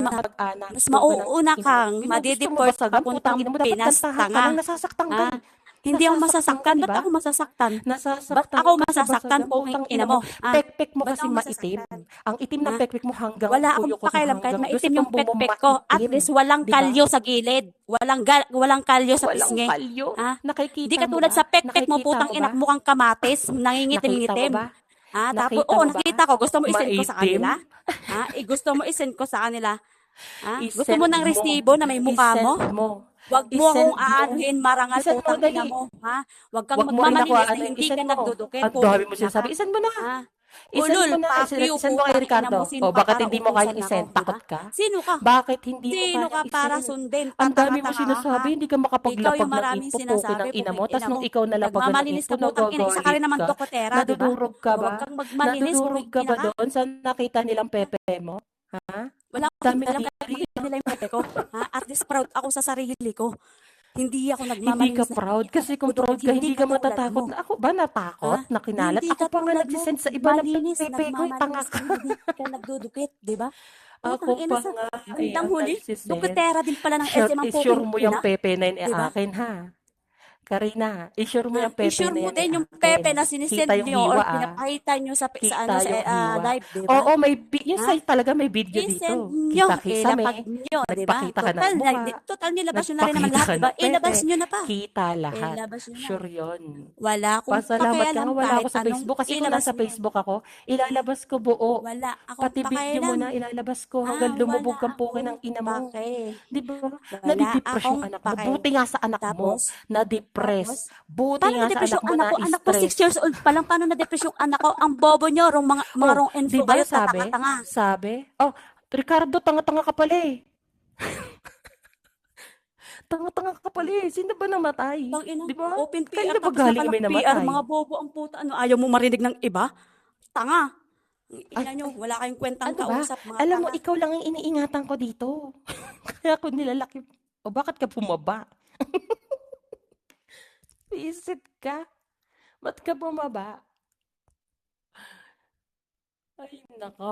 mag-anak, mas ikaw ka ng mauuna ina. kang Yun ang gusto mo madi-deport basagan, papuntang putang ina mo, dapat Pinas, kantahan ka tanga. lang, nasasaktan ka Ah, eh. hindi ako Nasasaktan ka, masasaktan. di Ba't ba? ako masasaktan? Ba't Nasasaktan ako ka sa masasaktan, basagan, putang putang ina ina mo? mo. Pekpek mo Ba't kasi ako maitim. masasaktan? Ang itim ng Ha? pekpek mo hanggang Wala akong kuyukot mo, pakialam kahit hanggang doon sa maitim yung tambo mo pekpek ko. At maitim. least walang Di ba? kalyo sa gilid. Walang kalyo sa Walang pisngi. kalyo. Ha? Di Nakikita mo katulad ba? sa pekpek mo, Nakikita putang mo inak ba? mukhang kamatis, Nakita mo nangingitim-ngitim. ba? Tapos, Nakita oo, mo ba? nakita ko. Gusto mo isend ko sa kanila? Maitim? Gusto mo isend ko sa kanila? Gusto mo I-send ng mo. resibo na may mukha I-send mo? mo. Wag mo akong I-send mo. aanuhin, marangal, I-send mo, putang ina dali. mo. Wag kang Wag mo rin ako magmamalinis na ano, hindi ka i-send mo. nagdudukit, Ang dami putang mo ina ka. sinasabi. I-send mo na. I-send Ulol, mo na. fuck you, I-send mo kay putang ina Ricardo. mo. Sino O, ka bakit para hindi mo kayang utusan i-send? ako, di ba? Takot ka? Sino ka? Bakit hindi mo Sino ka kayang para i-send? sundin? Ang dami mo Tatanga-tanga ka, ha? sinasabi, hindi ka Ikaw makapaglapag yung ng maraming ipupukin ng sinasabi, ina mo. putang Tapos ina nung mo. ikaw nalapagan ng Nagmamalinis info, ka, putang ina. Isa ka nagagalit rin naman ka. tokotera, di ba? Nadudurog ka Huwag ba? kang magmalinis, Nadudurog putang ka ina ba ka. doon sa nakita nilang pepe mo? Ha? Wala Ang akong dami pakialam kahit kadiri. makita nila yung pepe ko. At least proud ako sa sarili ko. Hindi ako Hindi ka nagmamalinis na hindi proud. ako Kasi kung nagdudukot. proud ka, Hindi hindi ka katulad matatakot. mo. Na ako ba natakot? Na kinalat? Hindi Ako pa nga katulad mo. nagsisend sa iba ng Malinis, pepe ko. Tanga nagmamalinis ka, ka. hindi ka nagdudukit, di ba? Putang Ako ina pa sa nga bandang ang huli. nagsisend. Dukitera din pala ng Sure, SM ang sure puking mo yung ina, pepe na yun di ba? akin ha. Karina, i-sure mo yung pepe I-sure na mo yan din yung akin. pepe na Kita sinisend yung nyo or hiwa ah. pinapakita nyo sa, Kita yung hiwa. live, di ba? Oo, yung Ha? site talaga may video I-send dito. nyo, ilapag Kita-kisame. nyo, di ba? Nagpakita ka ng mukha. Total nilabas nyo na rin naman Nagpakita lahat, ka di ba? ng Ilabas pepe. nyo na pa. Kita lahat. Ilabas nyo na. Sure yun. Wala akong Pasalamat ka pakialam nga, wala ako kahit sa anong Facebook. Kasi kung ilabas nasa nyo. Facebook ako, ilalabas ko buo. Wala akong Pati video mo pakialam. na, ilalabas ko hanggang Wala lumubog kang pukin ng akong ina mo. pake. Di ba? Wala Nadidepress yung akong anak mo. pake. Buti nga sa anak mo, Tapos, na-depress. Buti paano nga sa na-depress anak yung mo, anak ko? Anak ko 6 na-stress. years old pa lang. Paano na-depress yung anak ko? Ang bobo nyo, mga Oh, wrong di info ba kayo, sabi? tatanga-tanga. Oh, Ricardo, tanga-tanga ka pala eh. Tanga-tanga ka pala eh. Sino ba namatay? Tang ina, Di ba? open Kailan PR, na ba tapos galing may nakalak PR, namatay? mga bobo ang puta. Ano, ayaw mo marinig ng iba? Tanga. Ay, Ina nyo, wala kayong kwentang ano ba? kausap, mga Alam mo, tanga. ikaw lang ang iniingatan ko dito. Kaya ako nilalaki. O bakit ka bumaba? Visit ka? Ba't ka bumaba? Ay, nako.